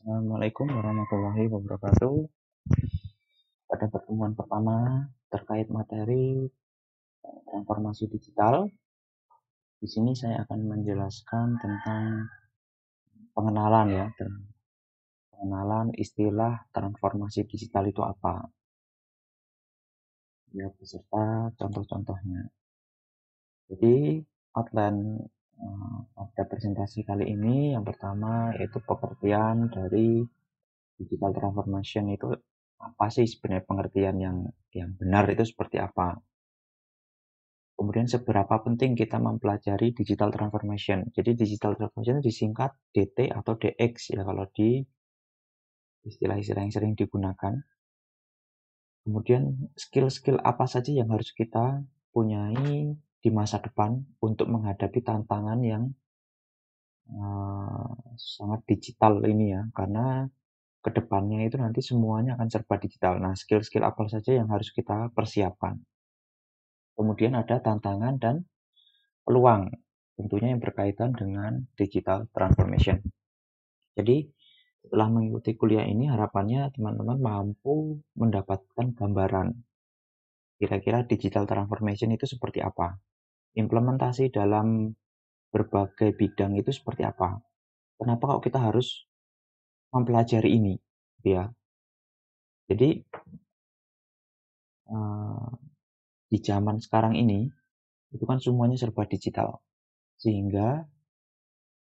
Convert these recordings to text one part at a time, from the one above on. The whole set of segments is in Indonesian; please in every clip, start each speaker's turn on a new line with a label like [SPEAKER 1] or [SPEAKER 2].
[SPEAKER 1] Assalamualaikum warahmatullahi wabarakatuh. Pada pertemuan pertama terkait materi transformasi digital, di sini saya akan menjelaskan tentang pengenalan pengenalan istilah transformasi digital itu apa, ya beserta contoh-contohnya. Jadi outline pada presentasi kali ini yang pertama yaitu pengertian dari digital transformation itu apa sih sebenarnya, pengertian yang benar itu seperti apa. Kemudian seberapa penting kita mempelajari digital transformation. Jadi digital transformation disingkat DT atau DX ya kalau di istilah-istilah yang sering digunakan. Kemudian skill-skill apa saja yang harus kita punyai di masa depan untuk menghadapi tantangan yang sangat digital ini ya, karena kedepannya itu nanti semuanya akan serba digital. Nah, skill-skill apa saja yang harus kita persiapkan. Kemudian ada tantangan dan peluang, tentunya yang berkaitan dengan digital transformation. Jadi, setelah mengikuti kuliah ini, harapannya teman-teman mampu mendapatkan gambaran kira-kira digital transformation itu seperti apa. Implementasi dalam berbagai bidang itu seperti apa. Kenapa kok kita harus mempelajari ini? Ya, jadi di zaman sekarang ini, itu kan semuanya serba digital. Sehingga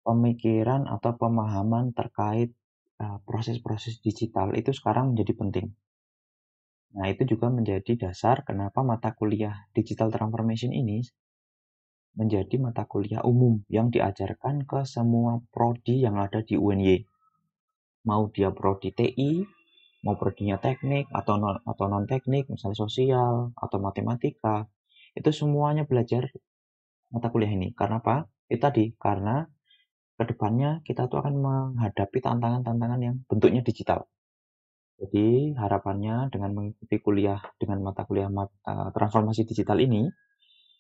[SPEAKER 1] pemikiran atau pemahaman terkait proses-proses digital itu sekarang menjadi penting. Nah, itu juga menjadi dasar kenapa mata kuliah digital transformation ini menjadi mata kuliah umum yang diajarkan ke semua prodi yang ada di UNY. Mau dia prodi TI, mau prodinya teknik atau non teknik, misalnya sosial atau matematika, itu semuanya belajar mata kuliah ini. Karena apa? Itu tadi, karena kedepannya kita tuh akan menghadapi tantangan-tantangan yang bentuknya digital. Jadi harapannya dengan mengikuti kuliah dengan mata kuliah transformasi digital ini,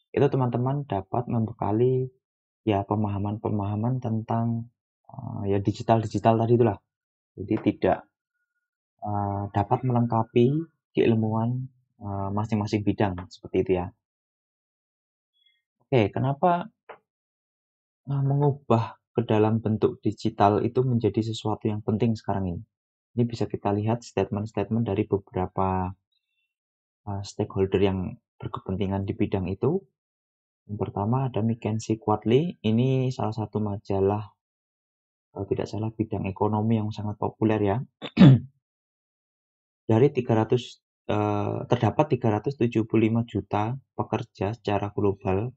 [SPEAKER 1] itu teman-teman dapat membekali ya pemahaman-pemahaman tentang ya digital tadi itulah. Jadi tidak dapat melengkapi keilmuan masing-masing bidang seperti itu ya. Oke, kenapa mengubah ke dalam bentuk digital itu menjadi sesuatu yang penting sekarang ini? Ini bisa kita lihat statement-statement dari beberapa stakeholder yang berkepentingan di bidang itu. Yang pertama ada McKinsey Quarterly, ini salah satu majalah kalau tidak salah bidang ekonomi yang sangat populer ya. Dari 300 terdapat 375 juta pekerja secara global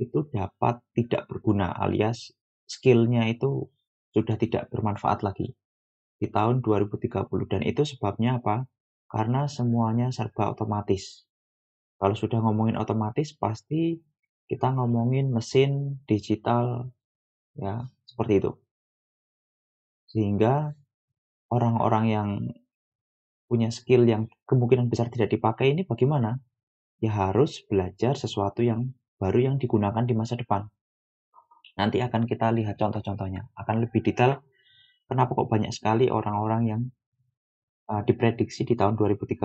[SPEAKER 1] itu dapat tidak berguna alias skill-nya itu sudah tidak bermanfaat lagi di tahun 2030, dan itu sebabnya apa? Karena semuanya serba otomatis. Kalau sudah ngomongin otomatis pasti kita ngomongin mesin digital ya, seperti itu. Sehingga orang-orang yang punya skill yang kemungkinan besar tidak dipakai ini bagaimana? Ya harus belajar sesuatu yang baru yang digunakan di masa depan. Nanti akan kita lihat contoh-contohnya. Akan lebih detail kenapa kok banyak sekali orang-orang yang diprediksi di tahun 2030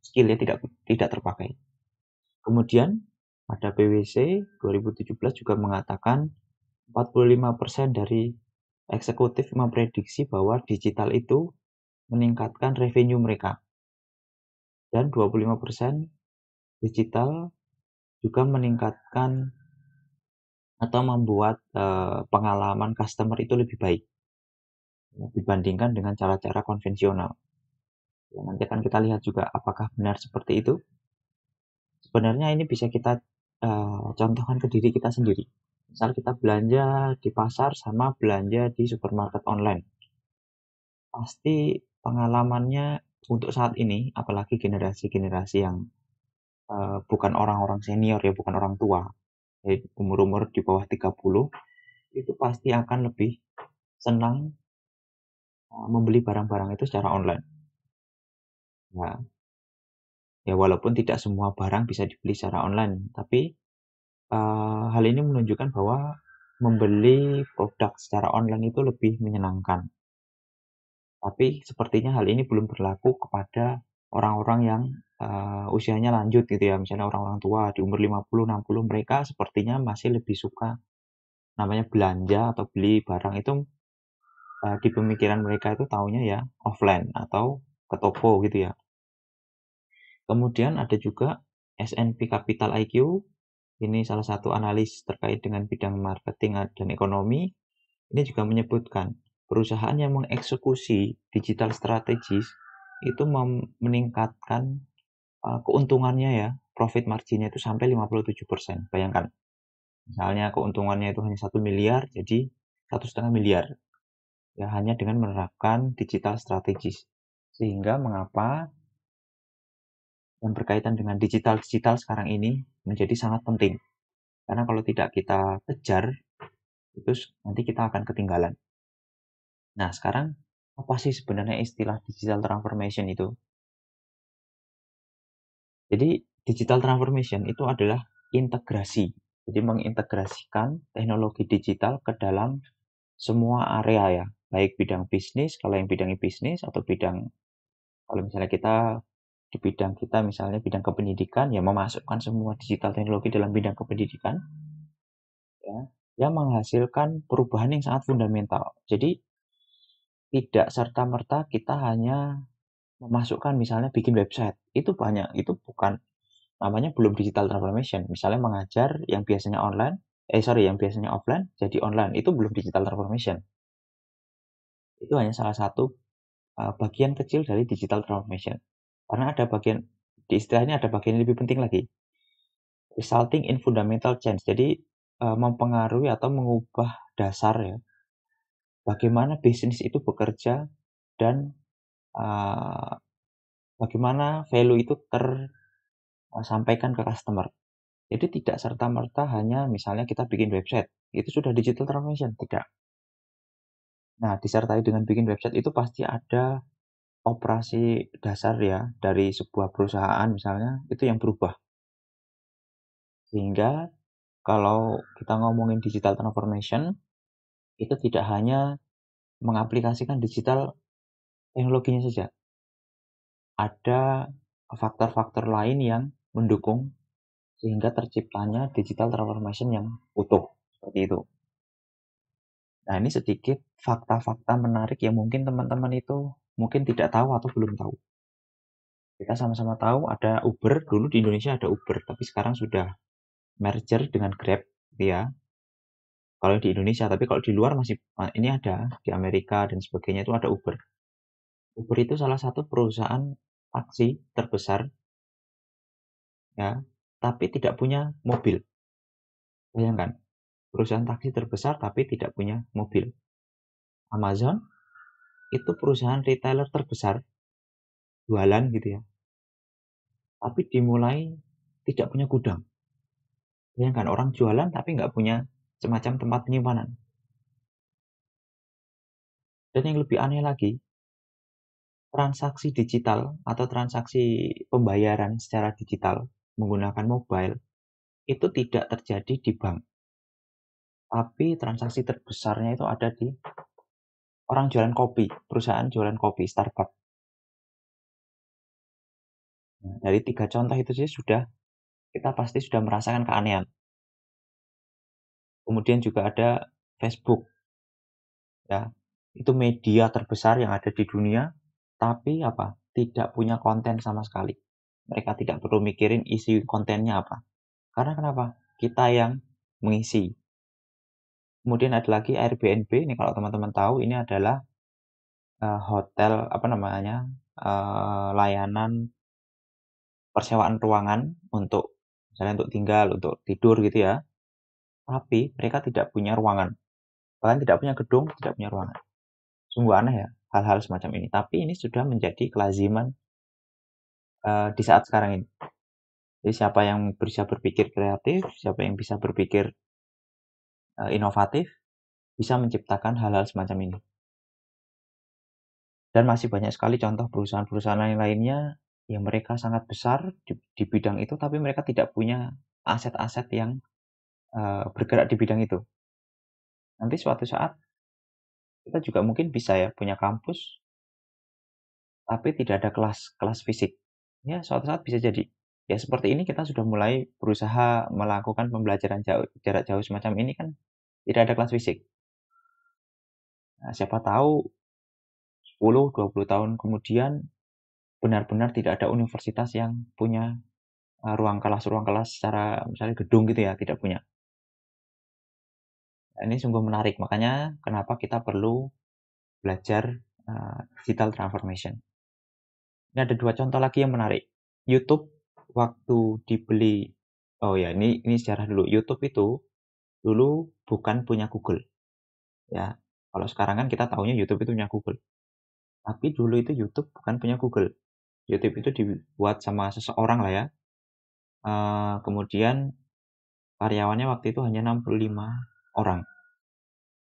[SPEAKER 1] skillnya tidak terpakai. Kemudian ada PwC 2017 juga mengatakan 45% dari eksekutif memprediksi bahwa digital itu meningkatkan revenue mereka. Dan 25% digital juga meningkatkan atau membuat pengalaman customer itu lebih baik dibandingkan dengan cara-cara konvensional. Ya, nanti akan kita lihat juga apakah benar seperti itu. Sebenarnya ini bisa kita contohkan ke diri kita sendiri. Misal kita belanja di pasar sama belanja di supermarket online. Pasti pengalamannya untuk saat ini, apalagi generasi-generasi yang bukan orang-orang senior ya, bukan orang tua, umur-umur di bawah 30, itu pasti akan lebih senang membeli barang-barang itu secara online. Nah, ya walaupun tidak semua barang bisa dibeli secara online, tapi hal ini menunjukkan bahwa membeli produk secara online itu lebih menyenangkan. Tapi sepertinya hal ini belum berlaku kepada orang-orang yang usianya lanjut gitu ya, misalnya orang-orang tua di umur 50, 60, mereka sepertinya masih lebih suka namanya belanja atau beli barang itu di pemikiran mereka itu taunya ya offline atau ke toko gitu ya. Kemudian ada juga S&P Capital IQ, ini salah satu analis terkait dengan bidang marketing dan ekonomi. Ini juga menyebutkan perusahaan yang mengeksekusi digital strategis itu meningkatkan keuntungannya ya, profit marginnya itu sampai 57%. Bayangkan, misalnya keuntungannya itu hanya 1 miliar, jadi 1,5 miliar. Ya, hanya dengan menerapkan digital strategis. Sehingga mengapa yang berkaitan dengan digital sekarang ini menjadi sangat penting. Karena kalau tidak kita kejar, itu nanti kita akan ketinggalan. Nah, sekarang apa sih sebenarnya istilah digital transformation itu? Jadi, digital transformation itu adalah integrasi. Jadi, mengintegrasikan teknologi digital ke dalam semua area ya, baik bidang bisnis, kalau yang bidangnya bisnis, atau kalau misalnya kita di bidang kita misalnya bidang kependidikan, ya memasukkan semua digital teknologi dalam bidang kependidikan, ya, yang menghasilkan perubahan yang sangat fundamental. Jadi, tidak serta-merta kita hanya memasukkan misalnya bikin website, itu banyak, itu bukan namanya belum digital transformation. Misalnya mengajar yang biasanya yang biasanya offline jadi online, itu belum digital transformation. Itu hanya salah satu bagian kecil dari digital transformation. Karena ada bagian, di istilahnya ada bagian yang lebih penting lagi, resulting in fundamental change. Jadi mempengaruhi atau mengubah dasar ya, bagaimana bisnis itu bekerja dan uh, bagaimana value itu tersampaikan ke customer. Jadi tidak serta-merta hanya misalnya kita bikin website, itu sudah digital transformation, tidak. Nah, disertai dengan bikin website itu pasti ada operasi dasar ya dari sebuah perusahaan misalnya, itu yang berubah. Sehingga kalau kita ngomongin digital transformation, itu tidak hanya mengaplikasikan digital teknologinya saja. Ada faktor-faktor lain yang mendukung sehingga terciptanya digital transformation yang utuh. Seperti itu. Nah, ini sedikit fakta-fakta menarik yang mungkin teman-teman itu mungkin tidak tahu atau belum tahu. Kita sama-sama tahu ada Uber, dulu di Indonesia ada Uber, tapi sekarang sudah merger dengan Grab, ya. Kalau di Indonesia, tapi kalau di luar masih ini ada di Amerika dan sebagainya itu ada Uber. Uber itu salah satu perusahaan taksi terbesar, ya, tapi tidak punya mobil. Bayangkan, perusahaan taksi terbesar tapi tidak punya mobil. Amazon itu perusahaan retailer terbesar, jualan gitu ya, tapi dimulai tidak punya gudang. Bayangkan orang jualan tapi nggak punya semacam tempat penyimpanan. Dan yang lebih aneh lagi, transaksi digital atau transaksi pembayaran secara digital menggunakan mobile itu tidak terjadi di bank. Tapi transaksi terbesarnya itu ada di orang jualan kopi, perusahaan jualan kopi, Starbucks. Nah, dari 3 contoh itu sih kita pasti sudah merasakan keanehan. Kemudian juga ada Facebook, ya, itu media terbesar yang ada di dunia, tapi apa? Tidak punya konten sama sekali. Mereka tidak perlu mikirin isi kontennya apa. Karena kenapa? Kita yang mengisi. Kemudian ada lagi Airbnb, ini kalau teman-teman tahu, ini adalah hotel, apa namanya, layanan persewaan ruangan untuk misalnya untuk tinggal, untuk tidur gitu ya. Tapi mereka tidak punya ruangan. Bahkan tidak punya gedung, tidak punya ruangan. Sungguh aneh ya hal-hal semacam ini. Tapi ini sudah menjadi kelaziman di saat sekarang ini. Jadi siapa yang bisa berpikir kreatif, siapa yang bisa berpikir inovatif, bisa menciptakan hal-hal semacam ini. Dan masih banyak sekali contoh perusahaan-perusahaan lainnya yang mereka sangat besar di bidang itu, tapi mereka tidak punya aset-aset yang bergerak di bidang itu. Nanti suatu saat kita juga mungkin bisa ya punya kampus tapi tidak ada kelas fisik. Ya, suatu saat bisa jadi. Ya, seperti ini kita sudah mulai berusaha melakukan pembelajaran jarak jauh semacam ini kan tidak ada kelas fisik. Nah, siapa tahu 10-20 tahun kemudian benar-benar tidak ada universitas yang punya ruang kelas secara misalnya gedung gitu ya, tidak punya. Nah, ini sungguh menarik, makanya kenapa kita perlu belajar digital transformation. Ini ada 2 contoh lagi yang menarik. YouTube waktu dibeli, oh ya ini sejarah dulu. YouTube itu dulu bukan punya Google ya. Kalau sekarang kan kita tahunya YouTube itu punya Google. Tapi dulu itu YouTube bukan punya Google. YouTube itu dibuat sama seseorang lah ya. Kemudian karyawannya waktu itu hanya 65 orang.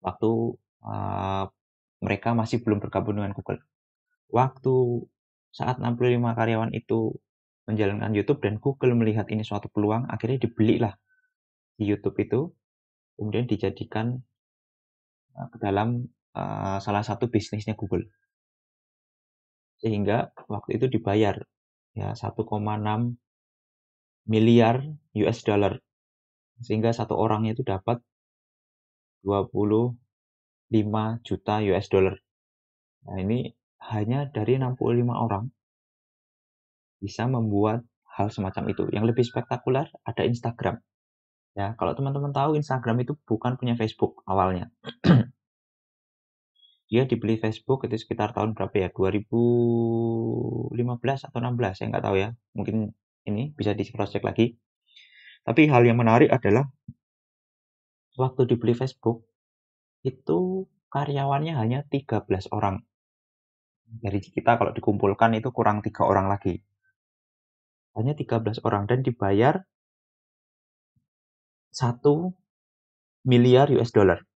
[SPEAKER 1] Waktu mereka masih belum bergabung dengan Google. Waktu saat 65 karyawan itu menjalankan YouTube dan Google melihat ini suatu peluang, akhirnya dibelilah di YouTube itu, kemudian dijadikan ke dalam salah satu bisnisnya Google. Sehingga waktu itu dibayar ya 1,6 miliar US dollar. Sehingga satu orangnya itu dapat 25 juta US dollar. Nah, ini hanya dari 65 orang bisa membuat hal semacam itu. Yang lebih spektakuler ada Instagram. Ya, kalau teman-teman tahu Instagram itu bukan punya Facebook awalnya. Dia dibeli Facebook itu sekitar tahun berapa ya? 2015 atau 16, saya nggak tahu ya. Mungkin ini bisa di cross check lagi. Tapi hal yang menarik adalah waktu dibeli Facebook itu karyawannya hanya 13 orang. Dari kita kalau dikumpulkan itu kurang 3 orang lagi. Hanya 13 orang dan dibayar 1 miliar US dollar.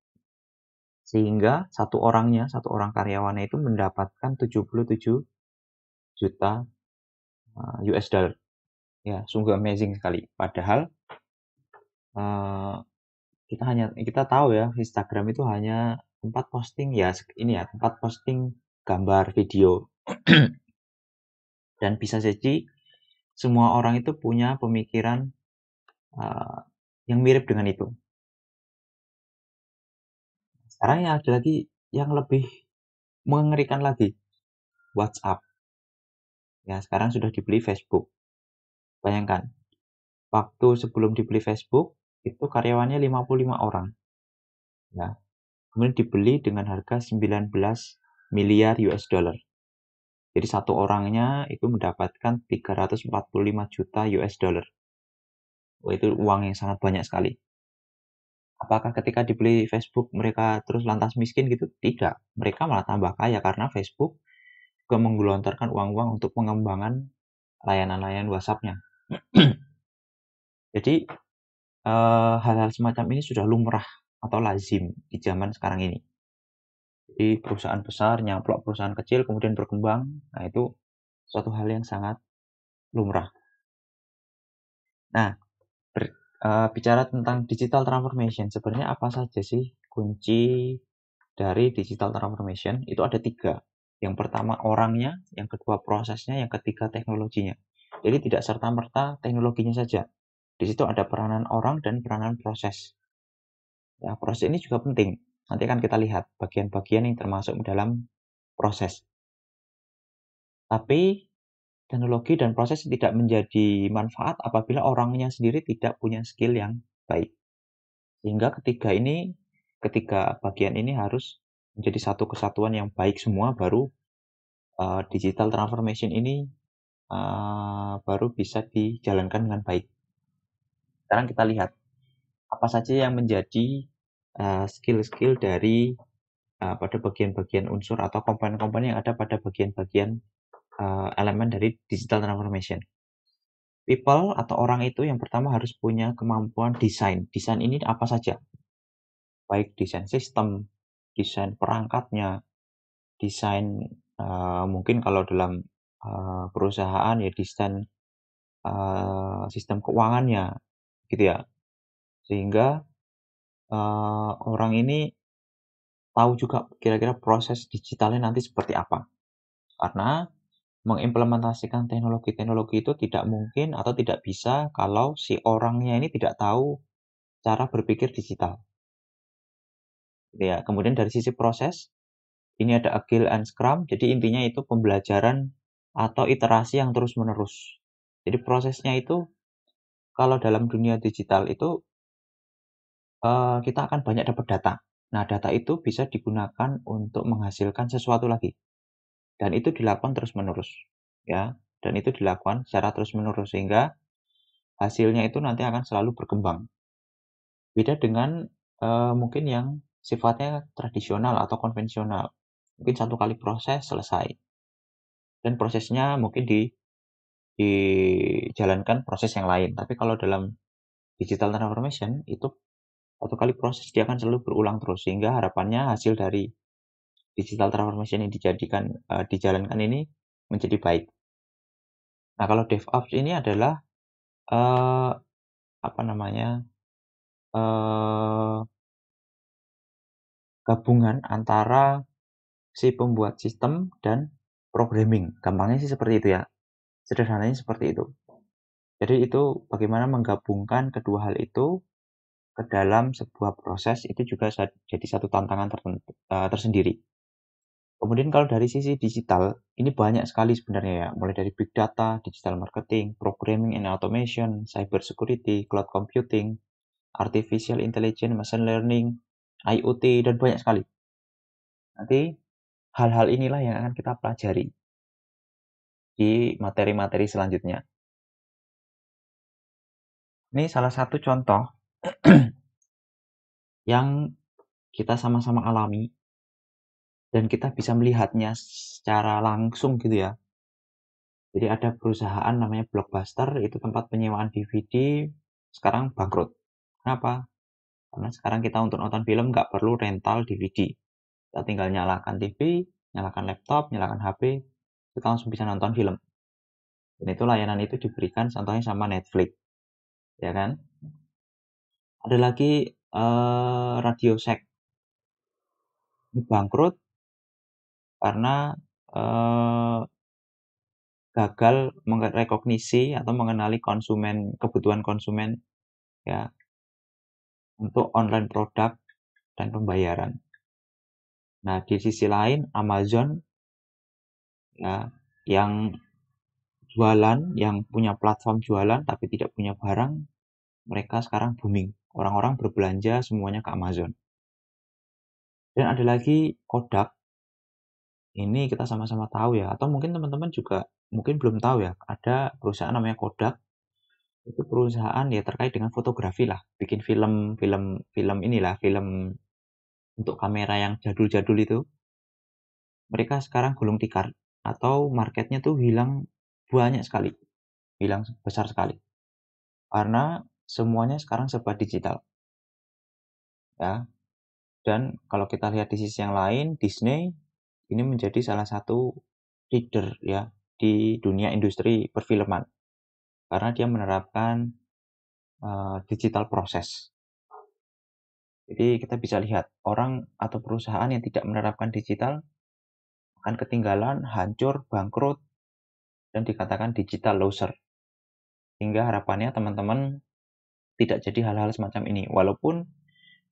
[SPEAKER 1] Sehingga satu orang karyawannya itu mendapatkan 77 juta US dollar. Ya, sungguh amazing sekali. Padahal kita tahu ya Instagram itu hanya tempat posting ya ini ya tempat posting gambar, video. Dan bisa jadi semua orang itu punya pemikiran yang mirip dengan itu. Sekarang ya ada lagi yang lebih mengerikan lagi, WhatsApp. Ya, sekarang sudah dibeli Facebook. Bayangkan, waktu sebelum dibeli Facebook, itu karyawannya 55 orang. Ya, kemudian dibeli dengan harga 19 miliar US dollar. Jadi satu orangnya itu mendapatkan 345 juta US dollar. Oh, itu uang yang sangat banyak sekali. Apakah ketika dibeli Facebook mereka terus lantas miskin gitu? Tidak. Mereka malah tambah kaya karena Facebook juga menggelontorkan uang-uang untuk pengembangan layanan-layanan WhatsApp-nya. Jadi hal-hal semacam ini sudah lumrah atau lazim di zaman sekarang ini. Jadi perusahaan besar nyamplok perusahaan kecil kemudian berkembang. Nah, itu suatu hal yang sangat lumrah. Nah, bicara tentang digital transformation, sebenarnya apa saja sih kunci dari digital transformation? Itu ada 3. Yang pertama orangnya, yang kedua prosesnya, yang ketiga teknologinya. Jadi tidak serta-merta teknologinya saja. Di situ ada peranan orang dan peranan proses. Ya, proses ini juga penting. Nanti akan kita lihat bagian-bagian yang termasuk dalam proses. Tapi teknologi dan proses tidak menjadi manfaat apabila orangnya sendiri tidak punya skill yang baik. Sehingga ketiga bagian ini harus menjadi satu kesatuan yang baik semua, baru digital transformation ini baru bisa dijalankan dengan baik. Sekarang kita lihat apa saja yang menjadi skill-skill dari pada bagian-bagian unsur atau komponen-komponen yang ada pada bagian-bagian elemen dari digital transformation. People atau orang itu yang pertama harus punya kemampuan desain. Desain ini apa saja? Baik desain sistem, desain perangkatnya, desain mungkin kalau dalam perusahaan ya desain sistem keuangannya, gitu ya. Sehingga orang ini tahu juga kira-kira proses digitalnya nanti seperti apa. Karena mengimplementasikan teknologi-teknologi itu tidak mungkin atau tidak bisa kalau si orangnya ini tidak tahu cara berpikir digital. Ya, kemudian dari sisi proses, ini ada Agile and Scrum, jadi intinya itu pembelajaran atau iterasi yang terus-menerus. Jadi prosesnya itu kalau dalam dunia digital itu kita akan banyak dapat data. Nah, data itu bisa digunakan untuk menghasilkan sesuatu lagi. Dan itu dilakukan terus-menerus, ya. Dan itu dilakukan secara terus-menerus sehingga hasilnya itu nanti akan selalu berkembang. Beda dengan mungkin yang sifatnya tradisional atau konvensional. Mungkin satu kali proses selesai. Dan prosesnya mungkin dijalankan proses yang lain. Tapi kalau dalam digital transformation itu satu kali proses dia akan selalu berulang terus sehingga harapannya hasil dari digital transformation yang dijalankan ini menjadi baik. Nah, kalau DevOps ini adalah eh, apa namanya eh, gabungan antara si pembuat sistem dan programming. Gampangnya sih seperti itu ya. Sederhananya seperti itu. Jadi itu bagaimana menggabungkan kedua hal itu ke dalam sebuah proses itu juga jadi satu tantangan tersendiri. Kemudian kalau dari sisi digital, ini banyak sekali sebenarnya ya, mulai dari big data, digital marketing, programming and automation, cyber security, cloud computing, artificial intelligence, machine learning, IoT, dan banyak sekali. Nanti hal-hal inilah yang akan kita pelajari di materi-materi selanjutnya. Ini salah satu contoh yang kita sama-sama alami dan kita bisa melihatnya secara langsung gitu ya. Jadi ada perusahaan namanya Blockbuster, itu tempat penyewaan DVD, sekarang bangkrut. Kenapa? Karena sekarang kita untuk nonton film nggak perlu rental DVD. Kita tinggal nyalakan TV, nyalakan laptop, nyalakan HP, kita langsung bisa nonton film. Dan itu layanan itu diberikan contohnya sama Netflix, ya kan? Ada lagi Radio Shack, ini bangkrut karena eh, gagal merekognisi atau mengenali kebutuhan konsumen ya untuk online produk dan pembayaran. Nah, di sisi lain Amazon ya yang jualan, yang punya platform jualan tapi tidak punya barang, mereka sekarang booming. Orang-orang berbelanja semuanya ke Amazon. Dan ada lagi Kodak. Ini kita sama-sama tahu ya, atau mungkin teman-teman juga mungkin belum tahu ya, ada perusahaan namanya Kodak. Itu perusahaan ya terkait dengan fotografi lah, bikin film inilah, film untuk kamera yang jadul-jadul itu. Mereka sekarang gulung tikar atau marketnya tuh hilang banyak sekali, hilang besar sekali. Karena semuanya sekarang serba digital. Ya. Dan kalau kita lihat di sisi yang lain, Disney ini menjadi salah satu leader ya di dunia industri perfilman. Karena dia menerapkan digital proses. Jadi kita bisa lihat orang atau perusahaan yang tidak menerapkan digital akan ketinggalan, hancur, bangkrut, dan dikatakan digital loser. Hingga harapannya teman-teman tidak jadi hal-hal semacam ini. Walaupun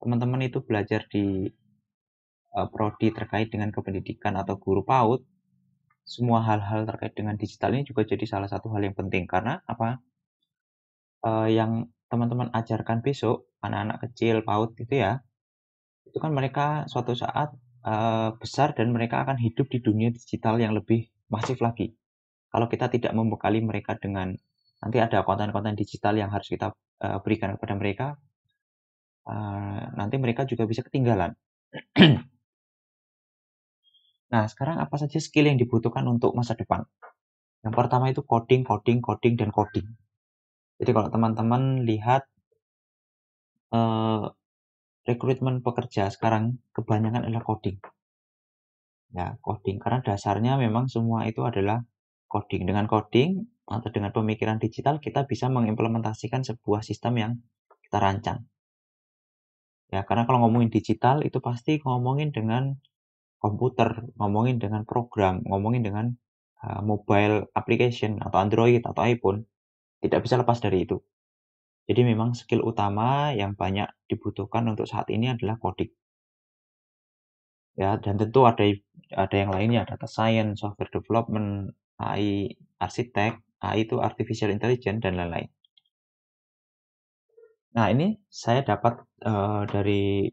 [SPEAKER 1] teman-teman itu belajar di prodi terkait dengan kependidikan atau guru PAUD, semua hal-hal terkait dengan digital ini juga jadi salah satu hal yang penting. Karena apa? Yang teman-teman ajarkan besok, anak-anak kecil PAUD itu ya, itu kan mereka suatu saat besar dan mereka akan hidup di dunia digital yang lebih masif lagi. Kalau kita tidak membekali mereka dengan nanti ada konten-konten digital yang harus kita berikan kepada mereka, nanti mereka juga bisa ketinggalan. Nah, sekarang apa saja skill yang dibutuhkan untuk masa depan? Yang pertama itu coding, coding, coding, dan coding. Jadi kalau teman-teman lihat rekrutmen pekerja sekarang kebanyakan adalah coding. Ya, coding. Karena dasarnya memang semua itu adalah coding. Dengan coding atau dengan pemikiran digital kita bisa mengimplementasikan sebuah sistem yang kita rancang. Ya, karena kalau ngomongin digital itu pasti ngomongin dengan komputer, ngomongin dengan program, ngomongin dengan mobile application atau Android atau iPhone, tidak bisa lepas dari itu. Jadi memang skill utama yang banyak dibutuhkan untuk saat ini adalah coding. Ya, dan tentu ada yang lainnya, data science, software development, AI arsitek, AI itu artificial intelligence dan lain-lain. Nah, ini saya dapat dari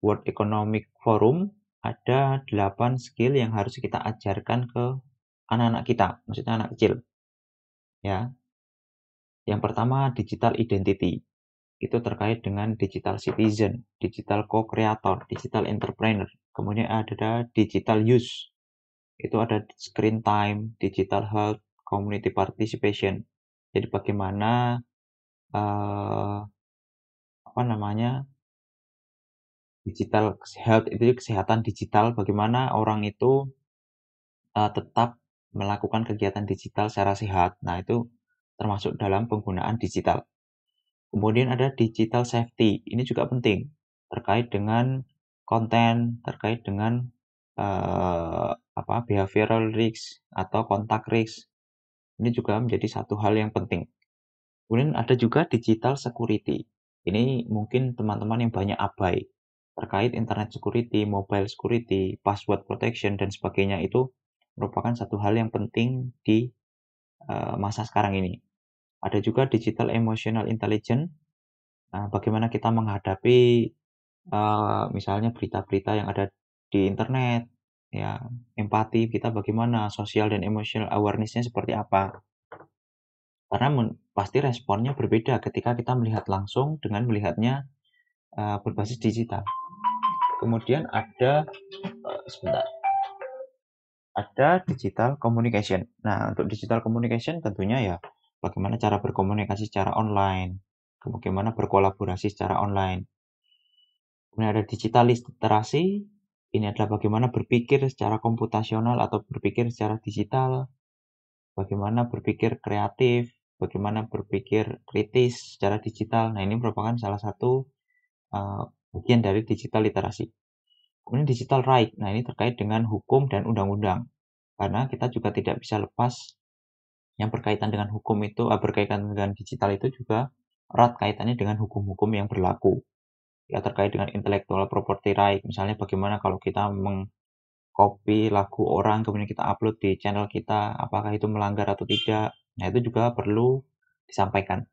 [SPEAKER 1] World Economic Forum ada 8 skill yang harus kita ajarkan ke anak-anak kita, maksudnya anak kecil. Ya, yang pertama digital identity. Itu terkait dengan digital citizen, digital co-creator, digital entrepreneur. Kemudian ada digital use. Itu ada screen time, digital health, community participation. Jadi bagaimana eh, apa namanya digital health itu kesehatan digital, bagaimana orang itu tetap melakukan kegiatan digital secara sehat. Nah, itu termasuk dalam penggunaan digital. Kemudian ada digital safety. Ini juga penting terkait dengan konten, terkait dengan behavioral risk atau kontak risk. Ini juga menjadi satu hal yang penting. Kemudian ada juga digital security. Ini mungkin teman-teman yang banyak abai terkait internet security, mobile security, password protection dan sebagainya itu merupakan satu hal yang penting di masa sekarang ini. Ada juga digital emotional intelligence. Nah, bagaimana kita menghadapi misalnya berita-berita yang ada di internet, ya, empati kita bagaimana, social dan emotional awareness-nya seperti apa. Karena pasti responnya berbeda ketika kita melihat langsung dengan melihatnya berbasis digital. Kemudian ada digital communication. Nah, untuk digital communication tentunya ya bagaimana cara berkomunikasi secara online, bagaimana berkolaborasi secara online. Kemudian ada digital literasi, ini adalah bagaimana berpikir secara komputasional atau berpikir secara digital, bagaimana berpikir kreatif, bagaimana berpikir kritis secara digital. Nah, ini merupakan salah satu bagian dari digital literasi. Kemudian digital right, nah ini terkait dengan hukum dan undang-undang. Karena kita juga tidak bisa lepas yang berkaitan dengan hukum itu, berkaitan dengan digital itu juga erat kaitannya dengan hukum-hukum yang berlaku. Ya, terkait dengan intellectual property right, misalnya bagaimana kalau kita mengcopy lagu orang kemudian kita upload di channel kita, apakah itu melanggar atau tidak. Nah, itu juga perlu disampaikan.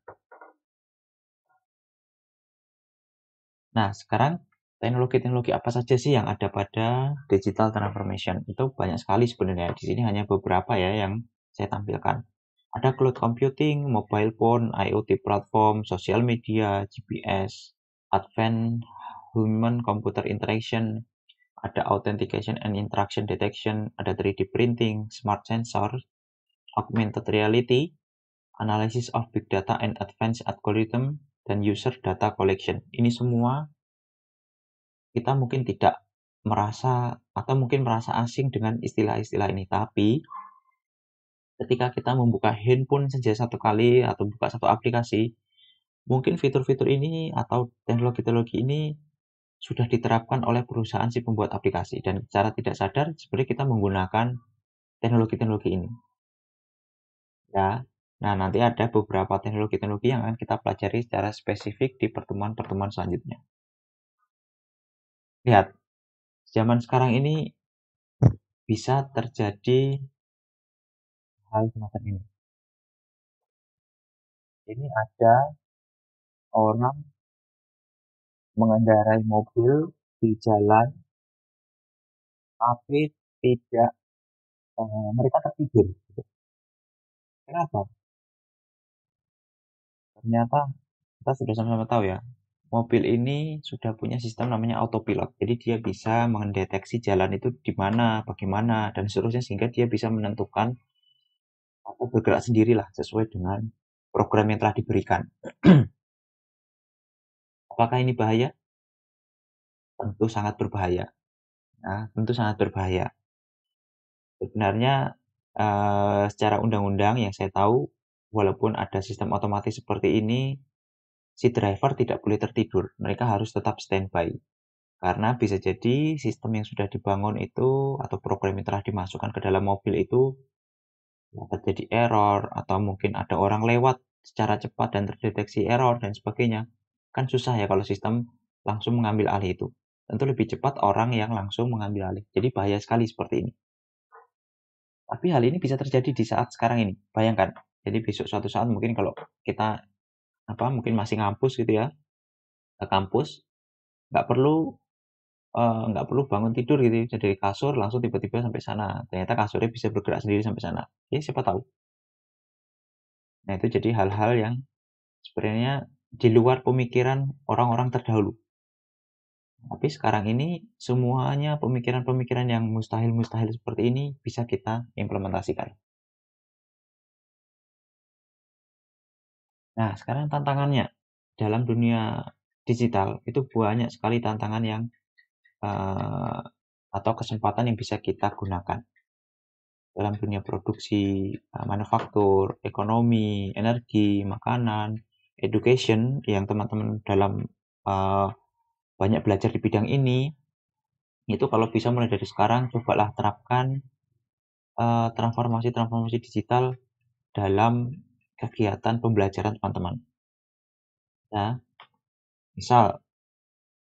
[SPEAKER 1] Nah, sekarang teknologi-teknologi apa saja sih yang ada pada digital transformation? Itu banyak sekali sebenarnya. Di sini hanya beberapa ya yang saya tampilkan. Ada cloud computing, mobile phone, IoT platform, social media, GPS, advanced human computer interaction, ada authentication and interaction detection, ada 3D printing, smart sensor, augmented reality, analysis of big data and advanced algorithm, dan user data collection. Ini semua kita mungkin tidak merasa atau mungkin merasa asing dengan istilah-istilah ini. Tapi ketika kita membuka handphone saja satu kali atau buka satu aplikasi, mungkin fitur-fitur ini atau teknologi-teknologi ini sudah diterapkan oleh perusahaan si pembuat aplikasi. Dan secara tidak sadar sebenarnya kita menggunakan teknologi-teknologi ini. Ya. Nah, nanti ada beberapa teknologi-teknologi yang akan kita pelajari secara spesifik di pertemuan-pertemuan selanjutnya. Lihat, zaman sekarang ini bisa terjadi hal semacam ini. Ini ada orang mengendarai mobil di jalan, tapi tidak mereka tertidur. Kenapa? Ternyata kita sudah sama-sama tahu ya, mobil ini sudah punya sistem namanya autopilot. Jadi dia bisa mendeteksi jalan itu di mana, bagaimana, dan seterusnya sehingga dia bisa menentukan atau bergerak sendirilah sesuai dengan program yang telah diberikan. Apakah ini bahaya? Tentu sangat berbahaya. Nah, tentu sangat berbahaya. Sebenarnya secara undang-undang yang saya tahu, walaupun ada sistem otomatis seperti ini, si driver tidak boleh tertidur. Mereka harus tetap standby. Karena bisa jadi sistem yang sudah dibangun itu atau program yang telah dimasukkan ke dalam mobil itu terjadi error atau mungkin ada orang lewat secara cepat dan terdeteksi error dan sebagainya. Kan susah ya kalau sistem langsung mengambil alih itu. Tentu lebih cepat orang yang langsung mengambil alih. Jadi bahaya sekali seperti ini. Tapi hal ini bisa terjadi di saat sekarang ini. Bayangkan. Jadi besok suatu saat mungkin kalau kita mungkin masih ngampus gitu ya, ke kampus, nggak perlu bangun tidur gitu ya, dari kasur langsung tiba-tiba sampai sana. Ternyata kasurnya bisa bergerak sendiri sampai sana. Ya siapa tahu. Nah itu jadi hal-hal yang sebenarnya di luar pemikiran orang-orang terdahulu. Tapi sekarang ini semuanya pemikiran-pemikiran yang mustahil-mustahil seperti ini bisa kita implementasikan. Nah, sekarang tantangannya dalam dunia digital itu banyak sekali tantangan yang atau kesempatan yang bisa kita gunakan dalam dunia produksi, manufaktur, ekonomi, energi, makanan, education yang teman-teman dalam banyak belajar di bidang ini, itu kalau bisa mulai dari sekarang cobalah terapkan transformasi-transformasi digital dalam kegiatan pembelajaran teman-teman. Ya, misal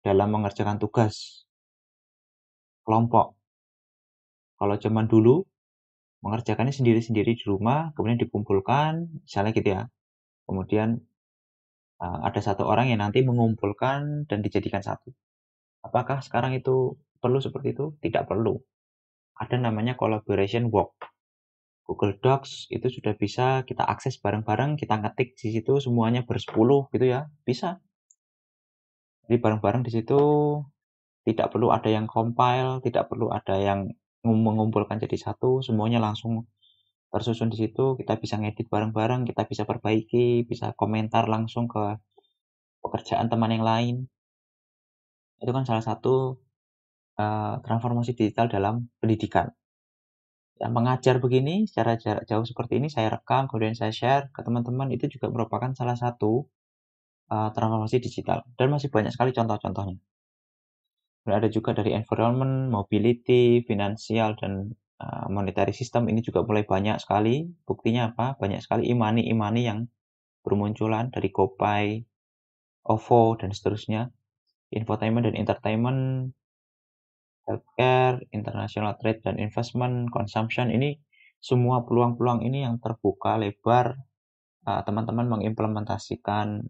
[SPEAKER 1] dalam mengerjakan tugas kelompok. Kalau zaman dulu mengerjakannya sendiri-sendiri di rumah, kemudian dikumpulkan, misalnya gitu ya. Kemudian ada satu orang yang nanti mengumpulkan dan dijadikan satu. Apakah sekarang itu perlu seperti itu? Tidak perlu. Ada namanya collaboration work. Google Docs itu sudah bisa kita akses bareng-bareng, kita ngetik di situ semuanya bersepuluh gitu ya, bisa. Jadi bareng-bareng di situ tidak perlu ada yang compile, tidak perlu ada yang mengumpulkan jadi satu, semuanya langsung tersusun di situ, kita bisa ngedit bareng-bareng, kita bisa perbaiki, bisa komentar langsung ke pekerjaan teman yang lain. Itu kan salah satu transformasi digital dalam pendidikan. Ya, mengajar begini secara jarak jauh seperti ini saya rekam, kemudian saya share ke teman-teman, itu juga merupakan salah satu transformasi digital. Dan masih banyak sekali contoh-contohnya. Dan ada juga dari environment, mobility, finansial, dan monetary system ini juga mulai banyak sekali. Buktinya apa? Banyak sekali imani-imani yang bermunculan dari GoPay, OVO, dan seterusnya. Infotainment dan entertainment, healthcare, international trade dan investment, consumption, ini semua peluang-peluang ini yang terbuka lebar teman-teman mengimplementasikan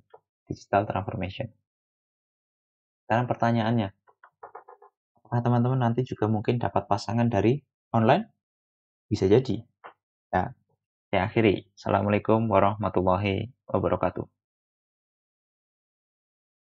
[SPEAKER 1] digital transformation. Sekarang pertanyaannya, apakah teman-teman nanti juga mungkin dapat pasangan dari online? Bisa jadi. Ya, saya akhiri. Assalamualaikum warahmatullahi wabarakatuh.